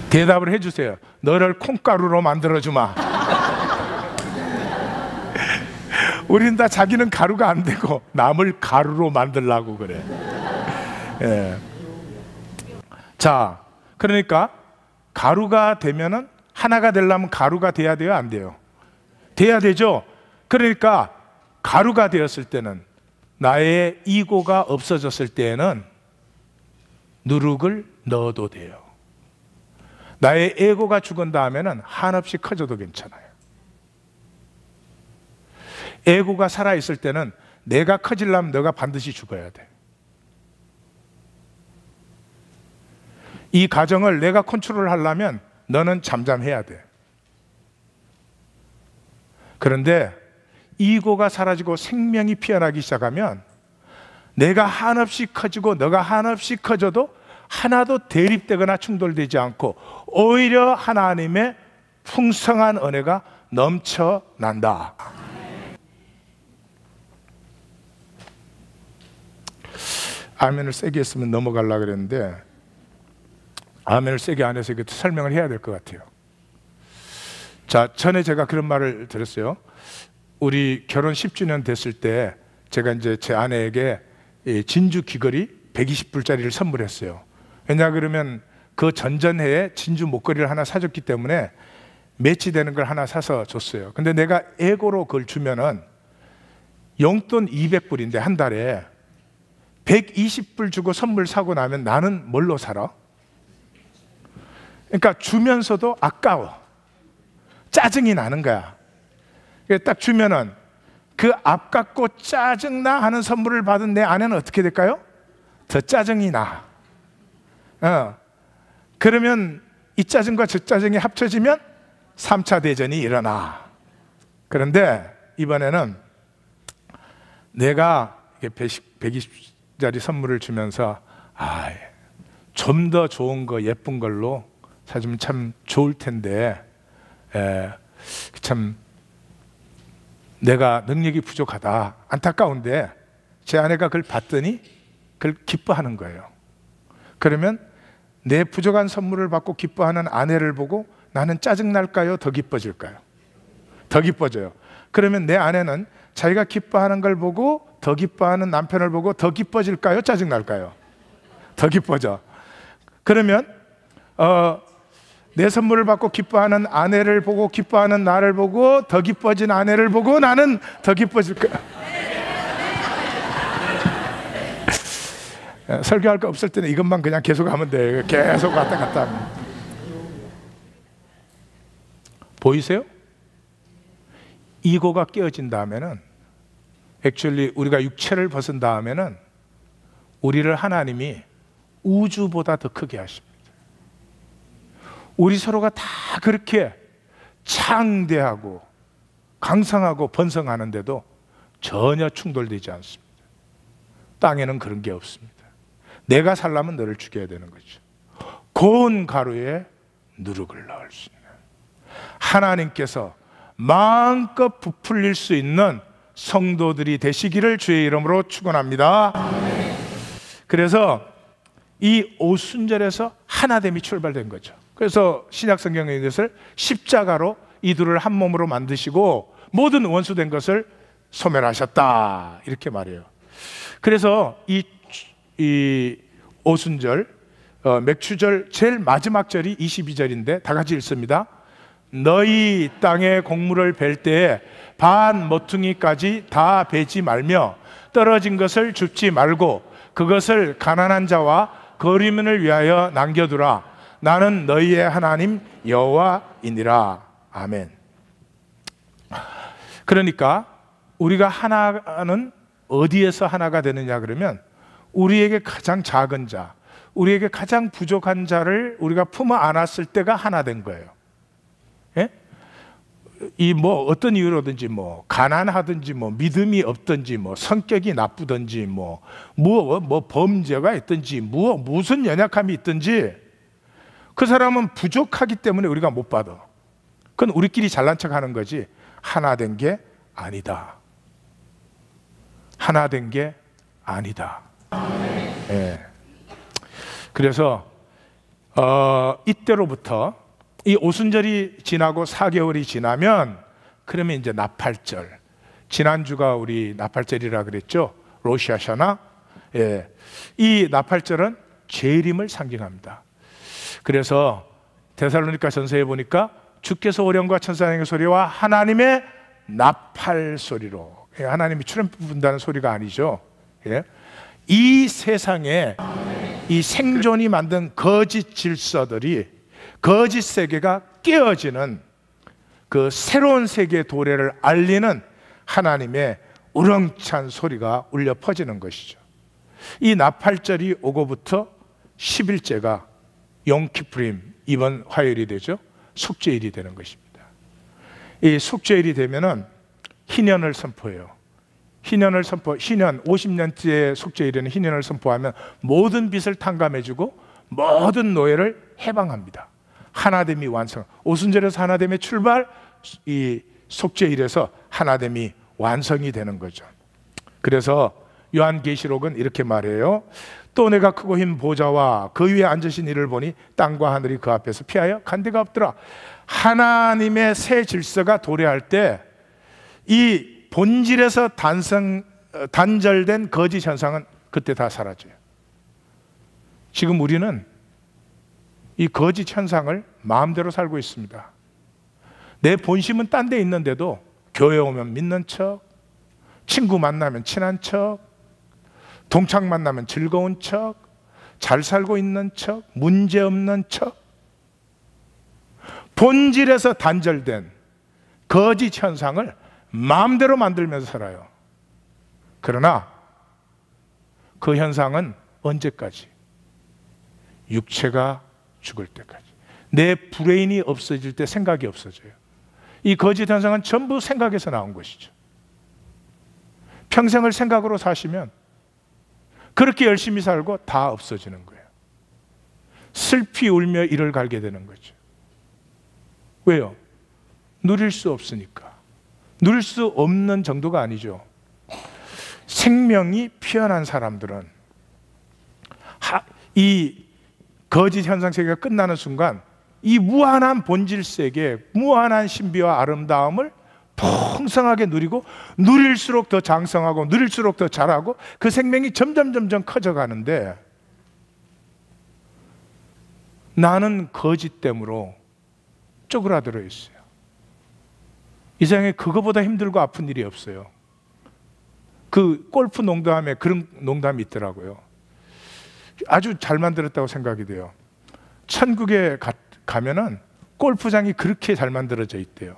대답을 해주세요. 너를 콩가루로 만들어주마. 우린 다 자기는 가루가 안 되고 남을 가루로 만들려고 그래. 예. 자, 그러니까 가루가 되면은, 하나가 되려면 가루가 돼야 돼요, 안 돼요? 돼야 되죠. 그러니까 가루가 되었을 때는, 나의 이고가 없어졌을 때에는 누룩을 넣어도 돼요. 나의 에고가 죽은 다음에는 한없이 커져도 괜찮아요. 에고가 살아있을 때는 내가 커지려면 너가 반드시 죽어야 돼. 이 가정을 내가 컨트롤 하려면 너는 잠잠해야 돼. 그런데 이고가 사라지고 생명이 피어나기 시작하면 내가 한없이 커지고 너가 한없이 커져도 하나도 대립되거나 충돌되지 않고 오히려 하나님의 풍성한 은혜가 넘쳐난다. 아멘을 세게 했으면 넘어가려고 그랬는데 아멘을 세게 안 해서 이것도 설명을 해야 될 것 같아요. 자, 전에 제가 그런 말을 들었어요. 우리 결혼 10주년 됐을 때 제가 이제 제 아내에게 진주 귀걸이 120불짜리를 선물했어요. 왜냐 그러면 그 전전해에 진주 목걸이를 하나 사줬기 때문에 매치되는 걸 하나 사서 줬어요. 근데 내가 에고로 그걸 주면은 용돈 200불인데 한 달에 120불 주고 선물 사고 나면 나는 뭘로 살아? 그러니까 주면서도 아까워. 짜증이 나는 거야. 딱 주면은 그 아깝고 짜증나 하는 선물을 받은 내 아내는 어떻게 될까요? 더 짜증이 나. 그러면 이 짜증과 저 짜증이 합쳐지면 3차 대전이 일어나. 그런데 이번에는 내가 120짜리 선물을 주면서 좀 더 좋은 거, 예쁜 걸로 사주면 참 좋을 텐데 참 내가 능력이 부족하다, 안타까운데 제 아내가 그걸 봤더니 그걸 기뻐하는 거예요. 그러면 내 부족한 선물을 받고 기뻐하는 아내를 보고 나는 짜증날까요? 더 기뻐질까요? 더 기뻐져요. 그러면 내 아내는 자기가 기뻐하는 걸 보고 더 기뻐하는 남편을 보고 더 기뻐질까요? 짜증날까요? 더 기뻐져. 그러면 내 선물을 받고 기뻐하는 아내를 보고 기뻐하는 나를 보고 더 기뻐진 아내를 보고 나는 더 기뻐질까요? 설교할 거 없을 때는 이것만 그냥 계속 하면 돼. 계속 왔다 갔다 하면. 보이세요? 이고가 깨어진 다음에는 액츄얼리 우리가 육체를 벗은 다음에는 우리를 하나님이 우주보다 더 크게 하십니다. 우리 서로가 다 그렇게 창대하고 강성하고 번성하는데도 전혀 충돌되지 않습니다. 땅에는 그런 게 없습니다. 내가 살려면 너를 죽여야 되는 거죠. 고운 가루에 누룩을 넣을 수 있는 하나님께서 마음껏 부풀릴 수 있는 성도들이 되시기를 주의 이름으로 축원합니다. 그래서 이 오순절에서 하나됨이 출발된 거죠. 그래서 신약 성경에 이것을 십자가로 이들을 한 몸으로 만드시고 모든 원수된 것을 소멸하셨다 이렇게 말해요. 그래서 이 오순절 맥추절 제일 마지막 절이 22절인데 다 같이 읽습니다. 너희 땅에 곡물을 벨 때에 반 모퉁이까지 다 베지 말며 떨어진 것을 줍지 말고 그것을 가난한 자와 거리민을 위하여 남겨두라. 나는 너희의 하나님 여호와이니라. 아멘. 그러니까 우리가 하나는 어디에서 하나가 되느냐 그러면 우리에게 가장 작은 자, 우리에게 가장 부족한 자를 우리가 품어 안았을 때가 하나 된 거예요. 예? 이 뭐 어떤 이유로든지 뭐 가난하든지 뭐 믿음이 없든지 뭐 성격이 나쁘든지 뭐 범죄가 있든지 무슨 연약함이 있든지 그 사람은 부족하기 때문에 우리가 못 받아. 그건 우리끼리 잘난 척하는 거지 하나 된 게 아니다. 하나 된 게 아니다. 예. 그래서 이때로부터 이 오순절이 지나고 4개월이 지나면 그러면 이제 나팔절. 지난주가 우리 나팔절이라 그랬죠. 로시 하샤나. 예. 이 나팔절은 재림을 상징합니다. 그래서 데살로니가 전서에 보니까 주께서 오령과 천사의 소리와 하나님의 나팔 소리로, 하나님이 트럼프 분다는 소리가 아니죠. 예. 이 세상에 이 생존이 만든 거짓 질서들이, 거짓 세계가 깨어지는 그 새로운 세계의 도래를 알리는 하나님의 우렁찬 소리가 울려 퍼지는 것이죠. 이 나팔절이 오고부터 10일째가 용키프림, 이번 화요일이 되죠. 속죄일이 되는 것입니다. 이 속죄일이 되면은 희년을 선포해요. 희년 50년째 속죄일에는 희년을 선포하면 모든 빚을 탕감해주고 모든 노예를 해방합니다. 하나됨이 완성. 오순절에서 하나됨의 출발, 이 속죄일에서 하나됨이 완성이 되는 거죠. 그래서 요한계시록은 이렇게 말해요. 또 내가 크고 흰 보좌와 그 위에 앉으신 이를 보니 땅과 하늘이 그 앞에서 피하여 간 데가 없더라. 하나님의 새 질서가 도래할 때 이 본질에서 단절된 거짓 현상은 그때 다 사라져요. 지금 우리는 이 거짓 현상을 마음대로 살고 있습니다. 내 본심은 딴 데 있는데도 교회 오면 믿는 척, 친구 만나면 친한 척, 동창 만나면 즐거운 척, 잘 살고 있는 척, 문제 없는 척. 본질에서 단절된 거짓 현상을 마음대로 만들면서 살아요. 그러나 그 현상은 언제까지? 육체가 죽을 때까지. 내 브레인이 없어질 때 생각이 없어져요. 이 거짓 현상은 전부 생각에서 나온 것이죠. 평생을 생각으로 사시면 그렇게 열심히 살고 다 없어지는 거예요. 슬피 울며 이를 갈게 되는 거죠. 왜요? 누릴 수 없으니까. 누릴 수 없는 정도가 아니죠. 생명이 피어난 사람들은 이 거짓 현상 세계가 끝나는 순간 이 무한한 본질 세계, 무한한 신비와 아름다움을 풍성하게 누리고, 누릴수록 더 장성하고 누릴수록 더 잘하고, 그 생명이 점점 커져가는데 나는 거짓됨으로 쪼그라들어 있어요. 이 세상에 그거보다 힘들고 아픈 일이 없어요. 그 골프 농담에 그런 농담이 있더라고요. 아주 잘 만들었다고 생각이 돼요. 천국에 가면은 골프장이 그렇게 잘 만들어져 있대요.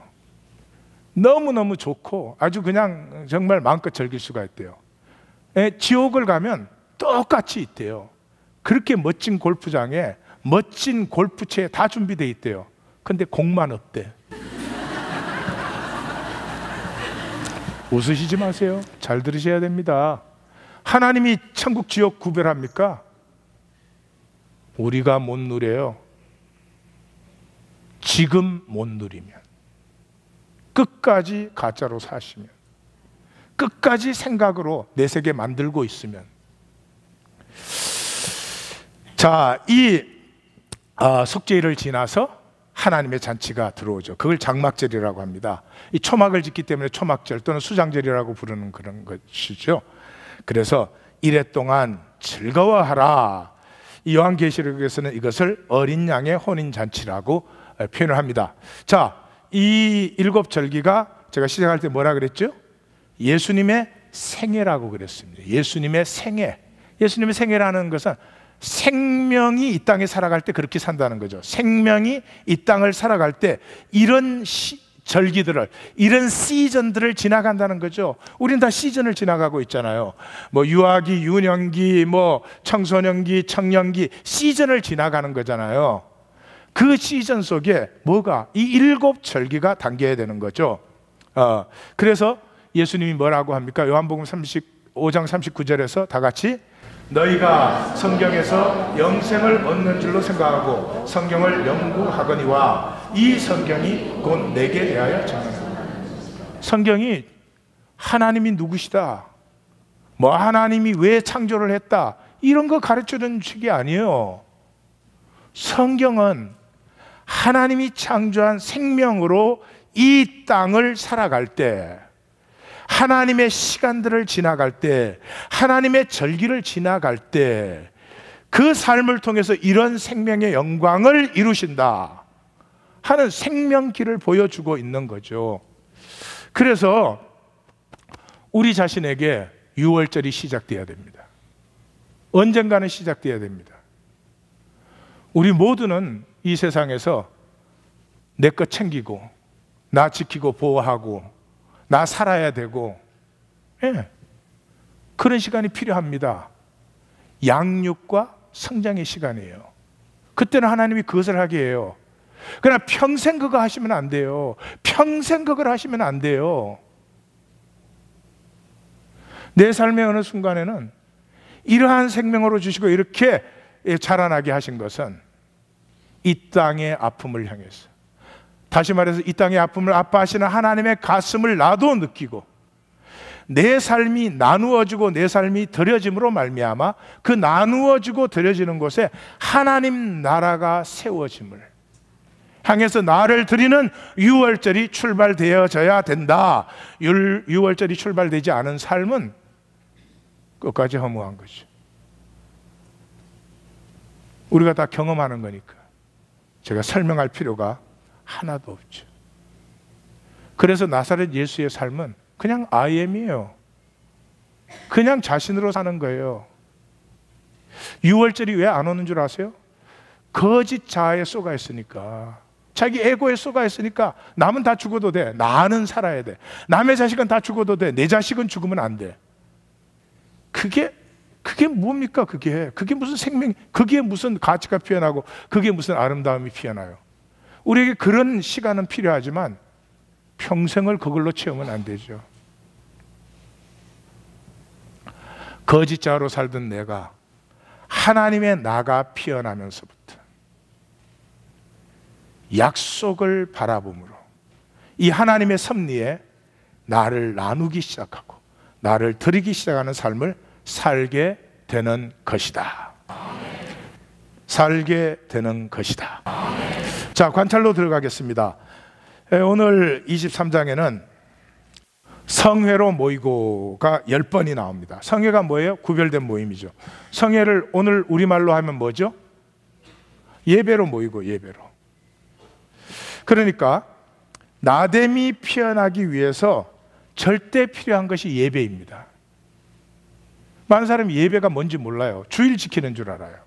너무너무 좋고 아주 그냥 정말 마음껏 즐길 수가 있대요. 지옥을 가면 똑같이 있대요. 그렇게 멋진 골프장에 멋진 골프채 다 준비되어 있대요. 근데 공만 없대. 웃으시지 마세요. 잘 들으셔야 됩니다. 하나님이 천국 지옥 구별합니까? 우리가 못 누려요. 지금 못 누리면, 끝까지 가짜로 사시면, 끝까지 생각으로 내 세계 만들고 있으면. 자, 이 속죄일을 지나서 하나님의 잔치가 들어오죠. 그걸 장막절이라고 합니다. 이 초막을 짓기 때문에 초막절 또는 수장절이라고 부르는 그런 것이죠. 그래서 이래 동안 즐거워하라. 이 요한계시록에서는 이것을 어린 양의 혼인잔치라고 표현을 합니다. 자, 이 7절기가 제가 시작할 때 뭐라 그랬죠? 예수님의 생애라고 그랬습니다. 예수님의 생애. 예수님의 생애라는 것은 생명이 이 땅에 살아갈 때 그렇게 산다는 거죠. 생명이 이 땅을 살아갈 때 이런 절기들을, 이런 시즌들을 지나간다는 거죠. 우린 다 시즌을 지나가고 있잖아요. 뭐 유아기, 유년기, 뭐 청소년기, 청년기, 시즌을 지나가는 거잖아요. 그 시즌 속에 뭐가, 이 7절기가 담겨야 되는 거죠. 그래서 예수님이 뭐라고 합니까? 요한복음 35장 39절에서 다 같이, 너희가 성경에서 영생을 얻는 줄로 생각하고 성경을 연구하거니와 이 성경이 곧 내게 대하여 전하노라. 성경이 하나님이 누구시다, 뭐 하나님이 왜 창조를 했다, 이런 거 가르쳐주는 책이 아니에요. 성경은 하나님이 창조한 생명으로 이 땅을 살아갈 때, 하나님의 시간들을 지나갈 때, 하나님의 절기를 지나갈 때 그 삶을 통해서 이런 생명의 영광을 이루신다 하는 생명길을 보여주고 있는 거죠. 그래서 우리 자신에게 유월절이 시작돼야 됩니다. 언젠가는 시작돼야 됩니다. 우리 모두는 이 세상에서 내 것 챙기고 나 지키고 보호하고 나 살아야 되고, 그런 시간이 필요합니다. 양육과 성장의 시간이에요. 그때는 하나님이 그것을 하게 해요. 그러나 평생 그거 하시면 안 돼요. 평생 그걸 하시면 안 돼요. 내 삶의 어느 순간에는 이러한 생명으로 주시고 이렇게 자라나게 하신 것은 이 땅의 아픔을 향해서, 다시 말해서 이 땅의 아픔을 아파하시는 하나님의 가슴을 나도 느끼고 내 삶이 나누어지고 내 삶이 드려짐으로 말미암아 그 나누어지고 드려지는 곳에 하나님 나라가 세워짐을 향해서 나를 드리는 유월절이 출발되어져야 된다. 유월절이 출발되지 않은 삶은 끝까지 허무한 거죠. 우리가 다 경험하는 거니까 제가 설명할 필요가 하나도 없죠. 그래서 나사렛 예수의 삶은 그냥 I am이에요. 그냥 자신으로 사는 거예요. 유월절이 왜 안 오는 줄 아세요? 거짓 자아에 쏘가 있으니까, 자기 에고에 쏘가 있으니까 남은 다 죽어도 돼, 나는 살아야 돼, 남의 자식은 다 죽어도 돼, 내 자식은 죽으면 안 돼. 그게 뭡니까? 그게 무슨 생명, 그게 무슨 가치가 피어나고 그게 무슨 아름다움이 피어나요? 우리에게 그런 시간은 필요하지만 평생을 그걸로 채우면 안 되죠. 거짓자로 살던 내가 하나님의 나가 피어나면서부터 약속을 바라봄으로 이 하나님의 섭리에 나를 나누기 시작하고 나를 드리기 시작하는 삶을 살게 되는 것이다. 살게 되는 것이다. 자, 관찰로 들어가겠습니다. 오늘 23장에는 성회로 모이고가 10번이 나옵니다. 성회가 뭐예요? 구별된 모임이죠. 성회를 오늘 우리말로 하면 뭐죠? 예배로 모이고, 예배로. 그러니까 나됨이 피어나기 위해서 절대 필요한 것이 예배입니다. 많은 사람이 예배가 뭔지 몰라요. 주일 지키는 줄 알아요.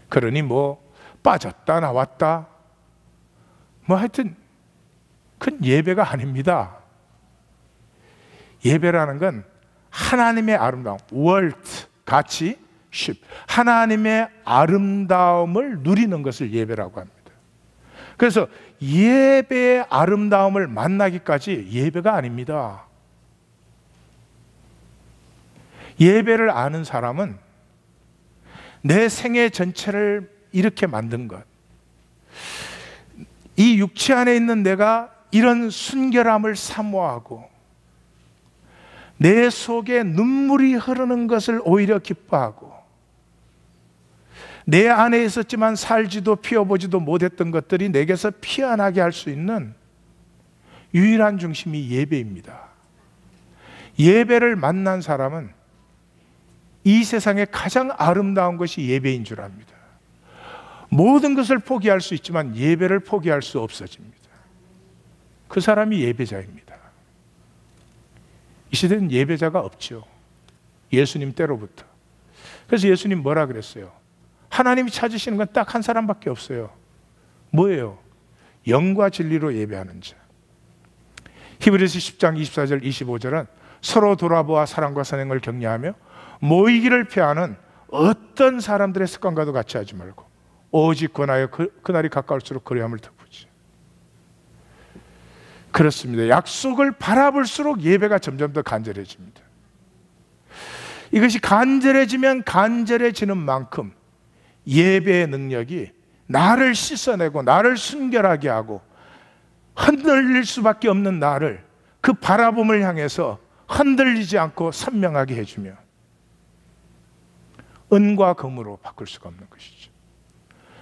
그러니 뭐 빠졌다 나왔다 뭐 하여튼 그건 예배가 아닙니다. 예배라는 건 하나님의 아름다움, 월트, 가치, 쉽, 하나님의 아름다움을 누리는 것을 예배라고 합니다. 그래서 예배의 아름다움을 만나기까지 예배가 아닙니다. 예배를 아는 사람은 내 생애 전체를 이렇게 만든 것, 이 육체 안에 있는 내가 이런 순결함을 사모하고 내 속에 눈물이 흐르는 것을 오히려 기뻐하고 내 안에 있었지만 살지도 피워보지도 못했던 것들이 내게서 피어나게 할 수 있는 유일한 중심이 예배입니다. 예배를 만난 사람은 이 세상에 가장 아름다운 것이 예배인 줄 압니다. 모든 것을 포기할 수 있지만 예배를 포기할 수 없어집니다. 그 사람이 예배자입니다. 이 시대는 예배자가 없죠. 예수님 때로부터. 그래서 예수님 뭐라 그랬어요? 하나님이 찾으시는 건 딱 한 사람밖에 없어요. 뭐예요? 영과 진리로 예배하는 자. 히브리서 10장 24절 25절은 서로 돌아보아 사랑과 선행을 격려하며 모이기를 피하는 어떤 사람들의 습관과도 같이 하지 말고 오직 권하여 그날이 가까울수록 그리함을 덮으지. 그렇습니다. 약속을 바라볼수록 예배가 점점 더 간절해집니다. 이것이 간절해지면 간절해지는 만큼 예배의 능력이 나를 씻어내고 나를 순결하게 하고 흔들릴 수밖에 없는 나를 그 바라봄을 향해서 흔들리지 않고 선명하게 해주며 은과 금으로 바꿀 수가 없는 것이죠.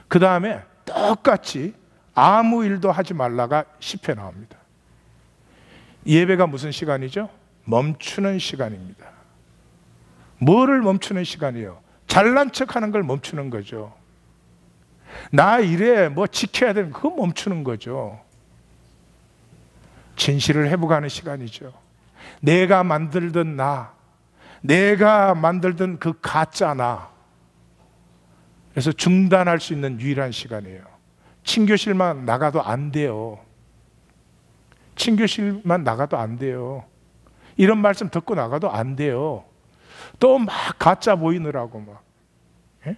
그 다음에 똑같이 아무 일도 하지 말라가 10회 나옵니다. 예배가 무슨 시간이죠? 멈추는 시간입니다. 뭐를 멈추는 시간이에요? 잘난 척하는 걸 멈추는 거죠. 나 이래 뭐 지켜야 되는 그거 멈추는 거죠. 진실을 회복하는 시간이죠. 내가 만들던 나, 내가 만들던 그 가짜 나, 그래서 중단할 수 있는 유일한 시간이에요. 친교실만 나가도 안 돼요. 친교실만 나가도 안 돼요. 이런 말씀 듣고 나가도 안 돼요. 또 막 가짜 보이느라고 막. 예?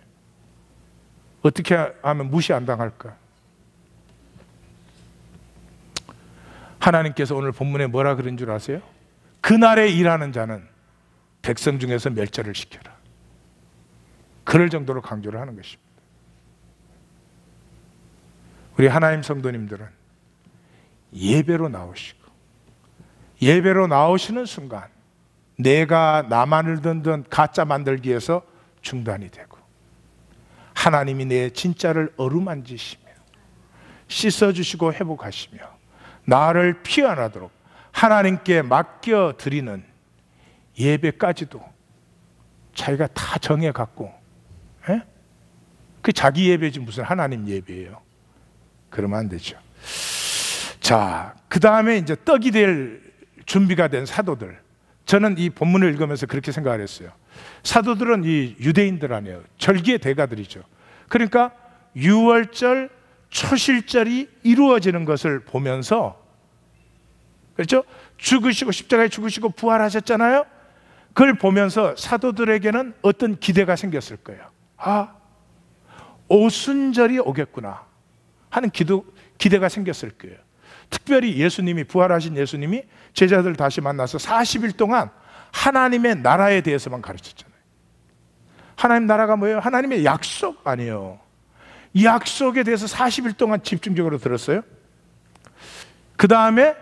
어떻게 하면 무시 안 당할까? 하나님께서 오늘 본문에 뭐라 그런 줄 아세요? 그날에 일하는 자는 백성 중에서 멸절을 시켜라. 그럴 정도로 강조를 하는 것입니다. 우리 하나님 성도님들은 예배로 나오시고 예배로 나오시는 순간 내가 나만을 든든 가짜 만들기에서 중단이 되고 하나님이 내 진짜를 어루만지시며 씻어주시고 회복하시며 나를 피안하도록 하나님께 맡겨드리는 예배까지도 자기가 다 정해갖고 그 자기 예배지 무슨 하나님 예배예요. 그러면 안 되죠. 자, 그 다음에 이제 떡이 될 준비가 된 사도들, 저는 이 본문을 읽으면서 그렇게 생각을 했어요. 사도들은 이 유대인들 아니에요. 절기의 대가들이죠. 그러니까 유월절, 초실절이 이루어지는 것을 보면서, 그렇죠? 죽으시고 십자가에 죽으시고 부활하셨잖아요. 그걸 보면서 사도들에게는 어떤 기대가 생겼을 거예요. 아, 오순절이 오겠구나 하는 기대가 생겼을 거예요. 특별히 예수님이, 부활하신 예수님이 제자들 다시 만나서 40일 동안 하나님의 나라에 대해서만 가르쳤잖아요. 하나님 나라가 뭐예요? 하나님의 약속 아니에요. 이 약속에 대해서 40일 동안 집중적으로 들었어요. 그 다음에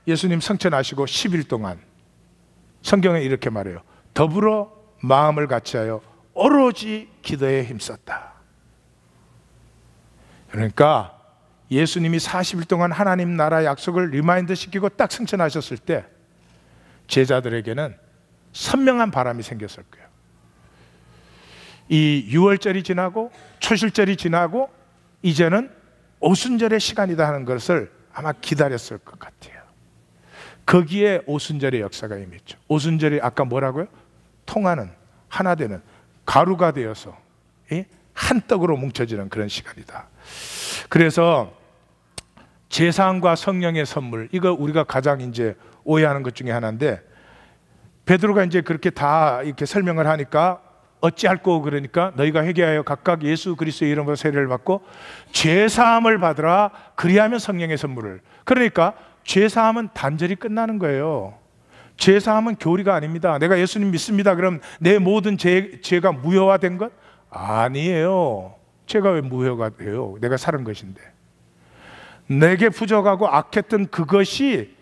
예수님 성천하시고 10일 동안 성경에 이렇게 말해요. 더불어 마음을 같이하여 오로지 기도에 힘썼다. 그러니까 예수님이 40일 동안 하나님 나라 약속을 리마인드 시키고 딱 승천하셨을 때 제자들에게는 선명한 바람이 생겼을 거예요. 이 유월절이 지나고 초실절이 지나고 이제는 오순절의 시간이다 하는 것을 아마 기다렸을 것 같아요. 거기에 오순절의 역사가 임했죠. 오순절이 아까 뭐라고요? 통하는, 하나 되는, 가루가 되어서 한 떡으로 뭉쳐지는 그런 시간이다. 그래서 제사함과 성령의 선물, 이거 우리가 가장 이제 오해하는 것 중에 하나인데, 베드로가 이제 그렇게 다 이렇게 설명을 하니까 어찌할 거고, 그러니까 너희가 회개하여 각각 예수 그리스도의 이름으로 세례를 받고 죄사함을 받으라, 그리하면 성령의 선물을. 그러니까 죄사함은 단절이 끝나는 거예요. 죄사함은 교리가 아닙니다. 내가 예수님 믿습니다, 그럼 내 모든 죄가 무효화된 것? 아니에요. 죄가 왜 무효가 돼요? 내가 살은 것인데. 내게 부족하고 악했던 그것이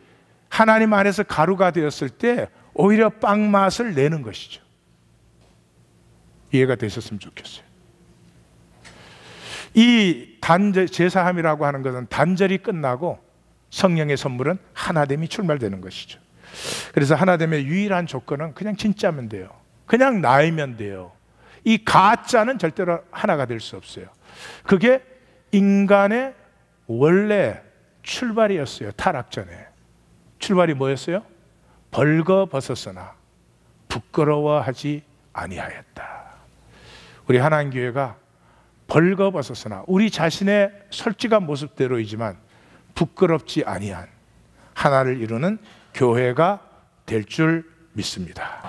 하나님 안에서 가루가 되었을 때 오히려 빵 맛을 내는 것이죠. 이해가 되셨으면 좋겠어요. 이 단절, 제사함이라고 하는 것은 단절이 끝나고 성령의 선물은 하나됨이 출발되는 것이죠. 그래서 하나됨의 유일한 조건은 그냥 진짜면 돼요. 그냥 나이면 돼요. 이 가짜는 절대로 하나가 될 수 없어요. 그게 인간의 원래 출발이었어요. 타락 전에 출발이 뭐였어요? 벌거벗었으나 부끄러워하지 아니하였다. 우리 하나님 교회가 벌거벗었으나 우리 자신의 솔직한 모습대로이지만 부끄럽지 아니한 하나를 이루는 교회가 될 줄 믿습니다.